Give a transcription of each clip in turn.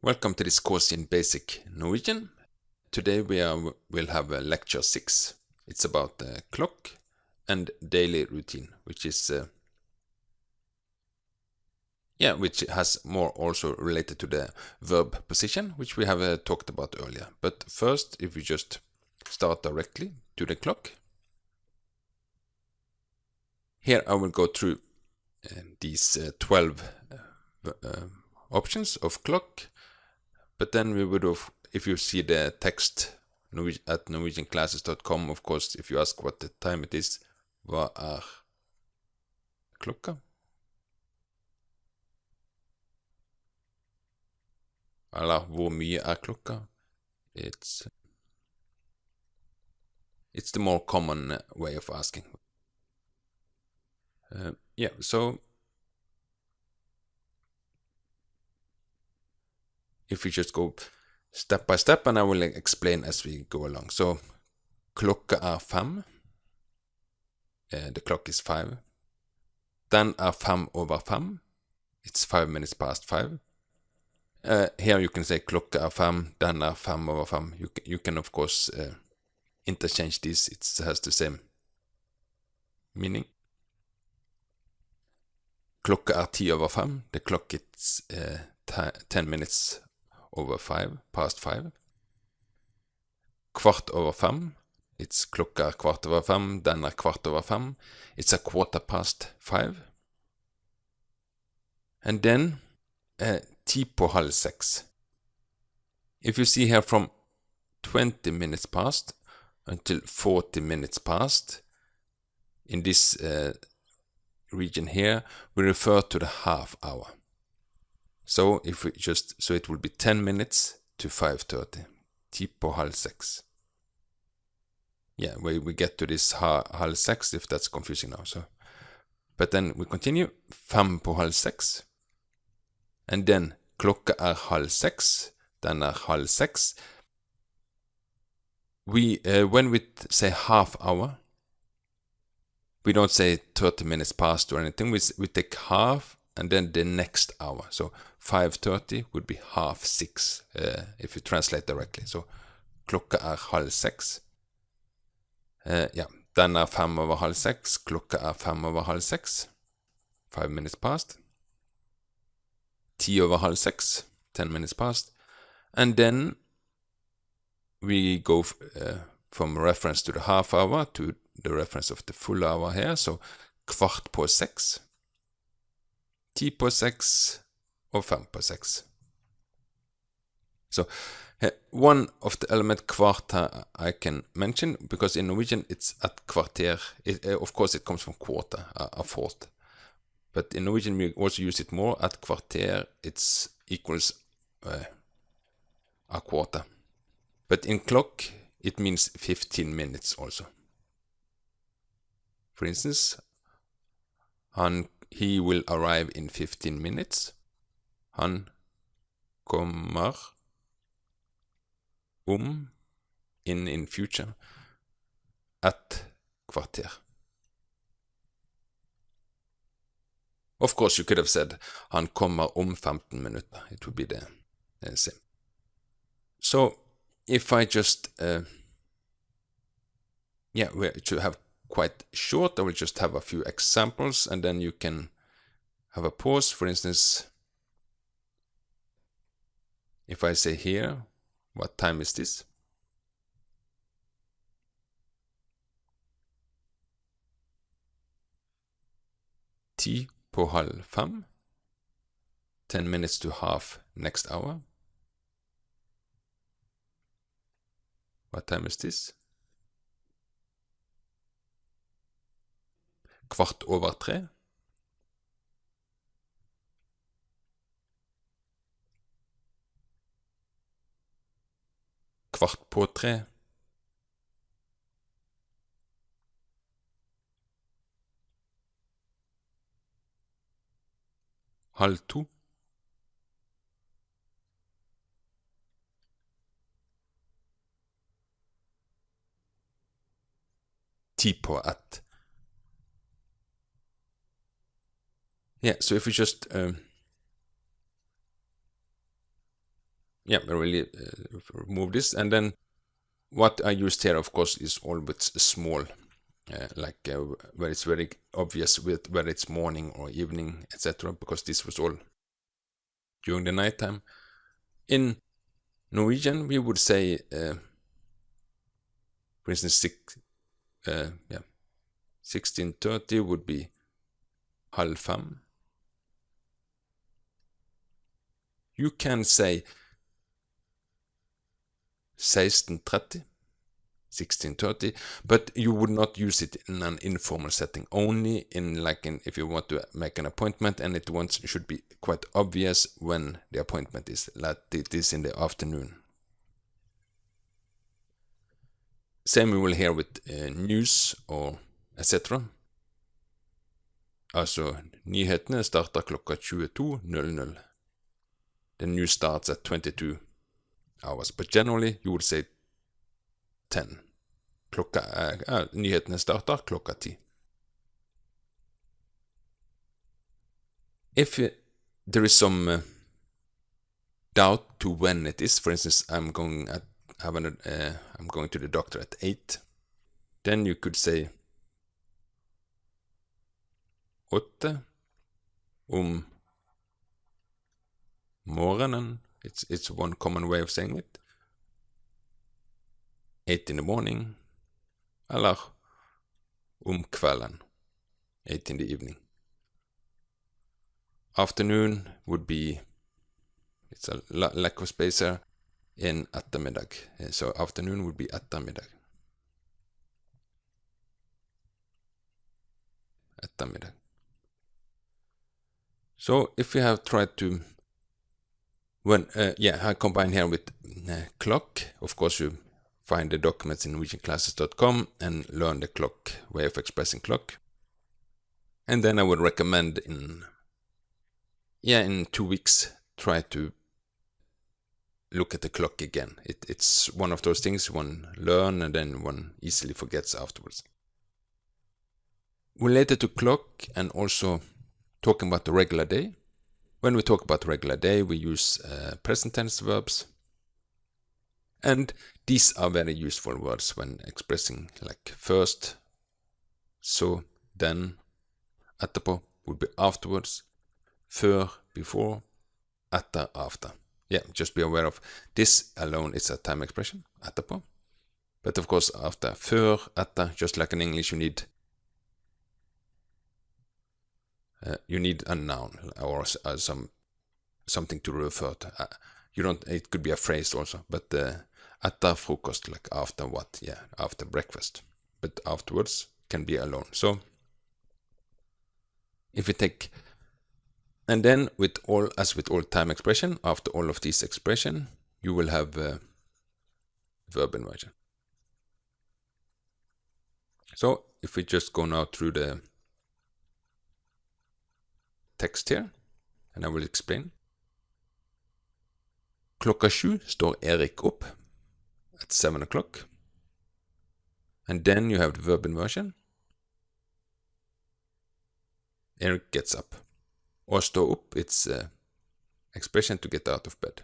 Welcome to this course in Basic Norwegian. Today we'll have lecture 6. It's about the clock and daily routine, which is which has more also related to the verb position, which we have talked about earlier. But first, if we just start directly to the clock. Here I will go through these 12 options of clock. But then we would have, if you see the text at norwegianclasses.com, of course, if you ask what the time it is, hva klokka? Eller hvor mye klokka? It's the more common way of asking. So if we just go step by step, and I will explain as we go along. So, klokka 5. The clock is 5. Den 5:05. It's 5 minutes past 5. Here you can say klokka 5, den 5:05. You can of course interchange this. It has the same meaning. Klokka 10:05. The clock is 10 minutes over 5, past 5. 5:15. It's klokka 5:15, den 5:15. It's a 5:15. And then 5:10. If you see here from 20 minutes past until 40 minutes past, in this region here, we refer to the half hour. So if we so it will be 10 minutes to 5:30. 5:30. Yeah, we get to this 5:30 if that's confusing now. So, but then we continue 5:30. And then klokka 5:30. Den 5:30. When we say half hour, we don't say 30 minutes past or anything. We take half and then the next hour. So 5:30 would be 5:30 if you translate directly. So klokka 5:30. Den 5:30. Klokka 5:30. 5 minutes past. 10:30. 10 minutes past. And then we go from reference to the half hour to the reference of the full hour here. So 5:15. 10:06 or 5:06. So one of the element kvart I can mention, because in Norwegian it's at kvarter. Of course it comes from quarter, a fourth. But in Norwegian we also use it more. At kvarter it's equals a quarter. But in clock it means 15 minutes also. For instance, he will arrive in 15 minutes. Han kommer in future at kvarter. Of course, you could have said han kommer 15 minutter. It would be the same. So if I just to have quite short, I will just have a few examples and then you can have a pause. For instance, if I say here, what time is this? Ti på 4:30. 10 minutes to half next hour. What time is this? 3:15. 3:15. 1:30. 1:10. Yeah, so if we just yeah, I really remove this. And then what I used here, of course, is always small, like where it's very obvious with whether it's morning or evening, etc. Because this was all during the nighttime. In Norwegian, we would say, for instance, 16:30 would be halv fem. You can say 16:30, 16:30, but you would not use it in an informal setting. Only in if you want to make an appointment and it should be quite obvious when the appointment is, like it is in the afternoon. Same we will hear with news or etc. Altså, nyhetene starter klokka 22:00. The news starts at 22 hours, but generally you would say 10. Nyhetene starter klokka 10. If there is some doubt to when it is, for instance, I'm going to the doctor at 8, then you could say 8 om morgenen. It's one common way of saying it. 8 in the morning, eller om kvelden, 8 in the evening. Afternoon would be, it's a lack of space here, in ettermiddag. So afternoon would be ettermiddag. Ettermiddag. So if we have tried to, I combine here with clock. Of course, you find the documents in norwegianclasses.com and learn the clock, way of expressing clock. And then I would recommend in 2 weeks, try to look at the clock again. It's one of those things one learn and then one easily forgets afterwards. Related to clock and also talking about the regular day. When we talk about regular day, we use present tense verbs. And these are very useful words when expressing like first, so, then, etterpå would be afterwards, før, before, etter, after. Yeah, just be aware of this alone is a time expression, etterpå. But of course, after, før, etter, just like in English, you need a noun or something to refer to. It could be a phrase also, but etter frokost, like after what? Yeah, after breakfast. But afterwards can be alone. So if we take, and then as with all time expression, after all of these expression, you will have verb inversion. So if we just go now through the text here, and I will explain. Klokka 7 står Erik opp at 7 o'clock. And then you have the verb inversion. Eric gets up. Å stå opp, it's expression to get out of bed.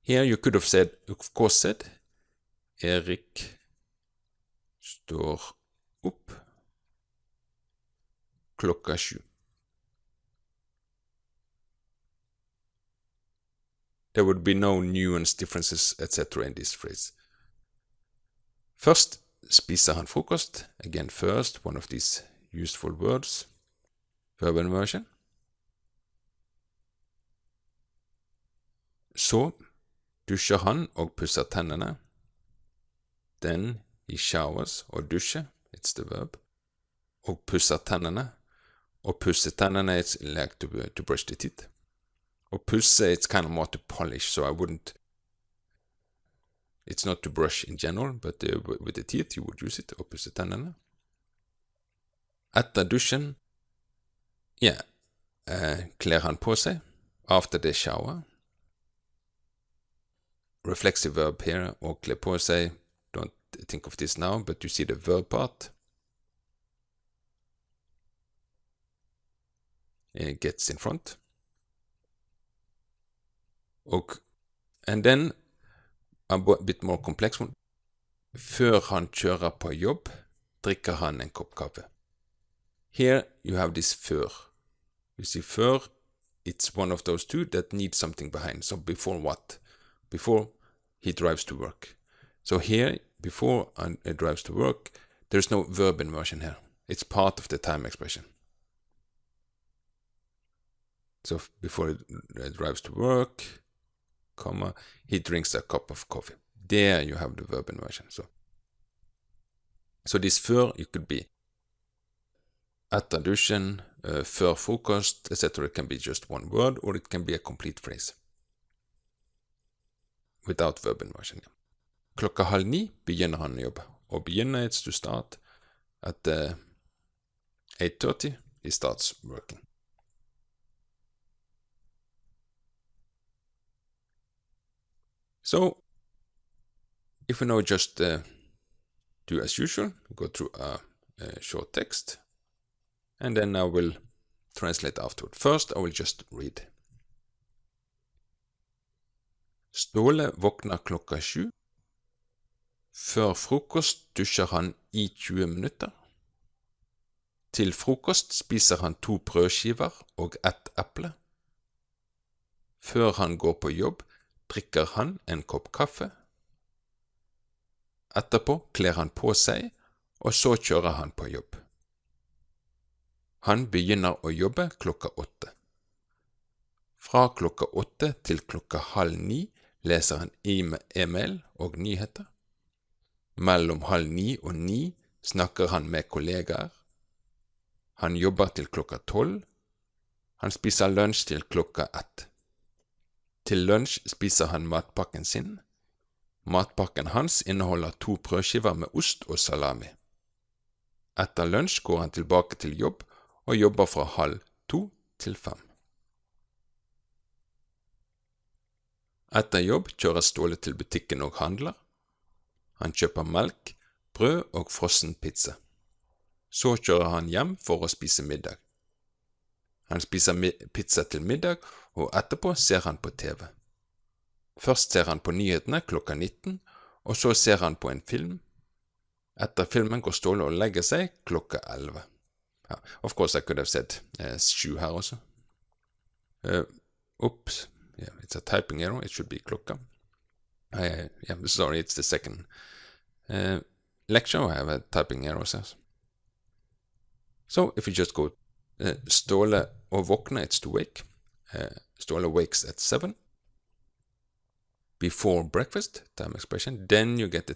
Here you could have said, Erik står opp klokka 7. There would be no nuance differences, etc. in this phrase. Først spiser han frokost. Again, first, one of these useful words. Verb inversion. Så dusjer han og pusser tennene. Then he showers, og dusje, it's the verb. Og pusser tennene. Og pusse tennene, it's like to brush the teeth. Og pusse, it's kind of more to polish, so I wouldn't, it's not to brush in general, but with the teeth you would use it, og pusse tennene. Etter dusjen, kler han på seg, after the shower. Reflexive verb here, og kle på seg, don't think of this now, but you see the verb part. It gets in front. And then a bit more complex one. Før han kjører på jobb, drikker han en kopp kaffe. Here you have this før. You see før, it's one of those two that need something behind. So before what? Before he drives to work. So here, before he drives to work, there's no verb inversion here. It's part of the time expression. So before he drives to work, comma, he drinks a cup of coffee. There you have the verb inversion. So this før, it could be etter dusjen, før frokost, etc. It can be just one word, or it can be a complete phrase. Without verb inversion. Klokka 8:30 begynner han å jobbe. Og begynner it's to start. At 8:30 he starts working. So, if we now just do as usual, go through a short text, and then I will translate afterward. First, I will just read. Ståle våkner klokka 7. Før frokost dusjer han i 20 minutter. Til frokost spiser han 2 brødskiver og 1 eple. Før han går på jobb, drikker han en kopp kaffe. Etterpå kler han på seg, og så kjører han på jobb. Han begynner å jobbe klokka 8. Fra klokka 8 til klokka 8:30 leser han e-mail og nyheter. Mellom 8:30 og 9 snakker han med kollegaer. Han jobber til klokka 12. Han spiser lunsj til klokka 1. Til lunsj spiser han matpakken sin. Matpakken hans inneholder 2 brødskiver med ost og salami. Etter lunsj går han tilbake til jobb og jobber fra 13:30 til 5. Etter jobb kjører Ståle til butikken og handler. Han kjøper melk, brød og frossen pizza. Så kjører han hjem for å spise middag. Han spiser pizza til middag, og etterpå ser han på TV. Først ser han på nyhetene klokka 19, og så ser han på en film. Etter filmen går Ståle og legger seg klokka 11. Of course I could have said 7 her også. Oops, yeah, it's a typing error, it should be klokka. Sorry, it's the second lecture, I have a typing error here. So if you just go Ståle og våkne, it's to wake. Ståle wakes at 7. Before breakfast, time expression. Then you get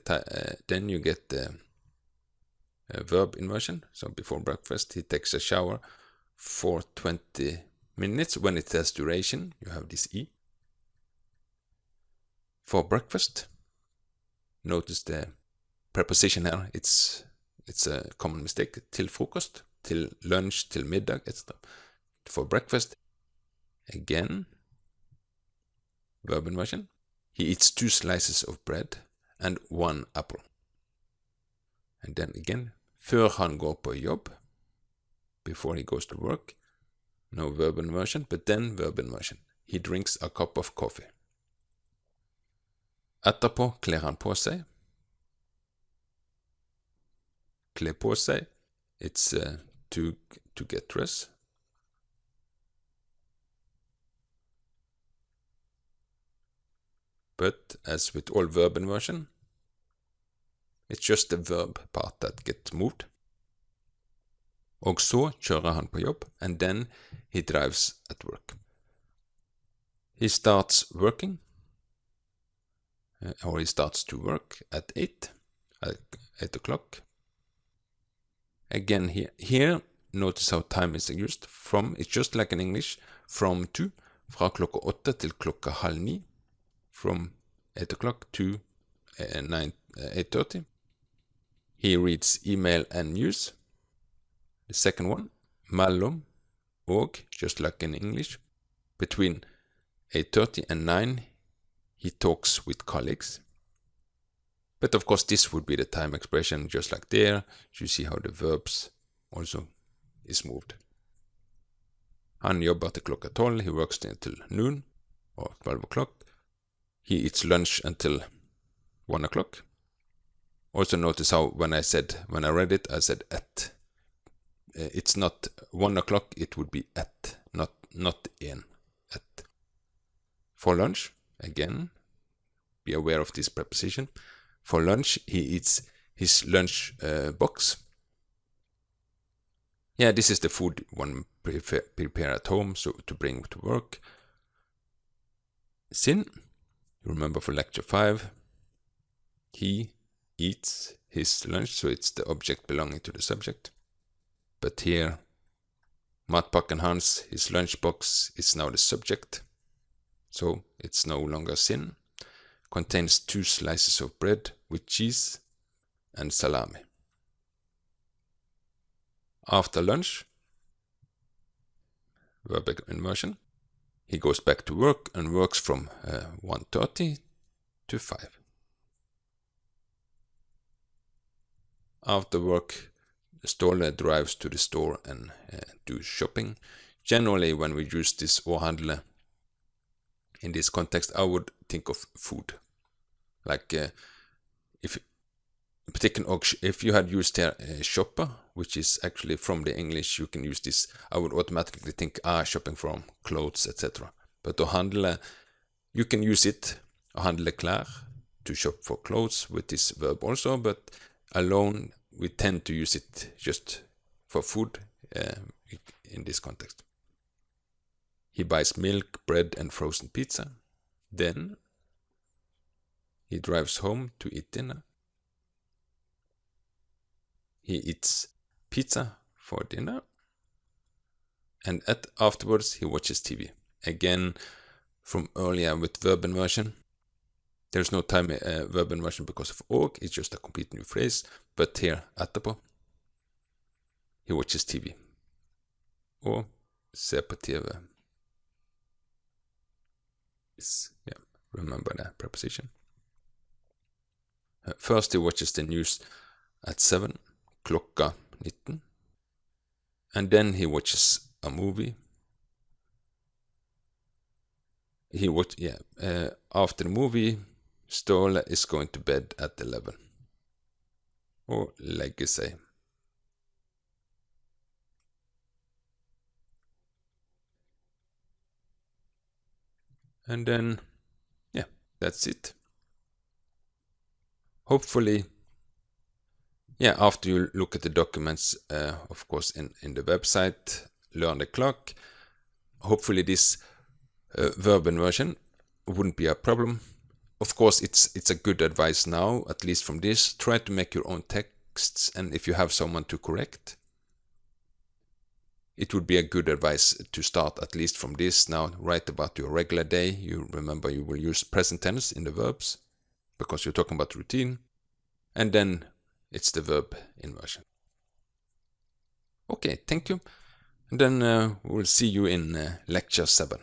the verb inversion. So before breakfast, he takes a shower for 20 minutes. When it says duration, you have this e. For breakfast, notice the preposition here. It's a common mistake. Til frokost, til lunsj, til middag, etc. For breakfast, again, verb inversion. He eats 2 slices of bread and 1 apple. And then again, før han går på jobb, before he goes to work, no verb inversion, but then verb inversion. He drinks a cup of coffee. Etterpå kler han på seg. Kle på seg, it's to get dressed. But as with all verb inversion, it's just the verb part that gets moved. Og så kjører han på jobb, and then he drives at work. He starts working, or he starts to work at 8 o'clock. Again, here, notice how time is used. From, it's just like in English, from to, fra klokka 8 til klokka 8:30. From 8 o'clock to 8:30. He reads email and news. The second one, mellom og, just like in English, between 8:30 and 9, he talks with colleagues. But of course this would be the time expression, just like there. You see how the verbs also is moved. Han jobber til klokka 12, he works until noon. or 12 o'clock. He eats lunch until 1 o'clock. Also notice how when I read it, I said at. It's not 1 o'clock, it would be at, not in, at. For lunch, again, be aware of this preposition. For lunch, he eats his lunch box. Yeah, this is the food one prepare at home, so to bring to work. Sin, you remember for lecture 5, he eats his lunch, so it's the object belonging to the subject. But here, Matpakken Hans, his lunchbox, is now the subject, so it's no longer sin. Contains 2 slices of bread with cheese and salami. After lunch, verb inversion, he goes back to work and works from 1:30 to 5. After work, Ståle drives to the store and do shopping. Generally, when we use this å-handle in this context, I would think of food. Like if you had used here shopper, which is actually from the English, you can use this. I would automatically think shopping from clothes, etc. But å-handle, you can use it, å-handle klær, to shop for clothes with this verb also, but alone we tend to use it just for food in this context. He buys milk, bread and frozen pizza. Then he drives home to eat dinner. He eats pizza for dinner. And afterwards he watches TV. Again, from earlier with verb inversion. There's no time verb inversion because of og, it's just a complete new phrase. But here, etterpå, he watches TV. Og ser på TV. Remember that preposition. First he watches the news at 7, klokka 19. And then he watches a movie. After the movie, Ståle is going to bed at 11. Or legge seg. And then, that's it. Hopefully, after you look at the documents, of course, in the website, Learn the Clock, hopefully this verb inversion wouldn't be a problem. Of course, it's a good advice now, at least from this. Try to make your own texts, and if you have someone to correct, it would be a good advice to start at least from this. Now, write about your regular day. You remember you will use present tense in the verbs, because you're talking about routine. And then it's the verb inversion. Okay, thank you. And then we'll see you in lecture 7.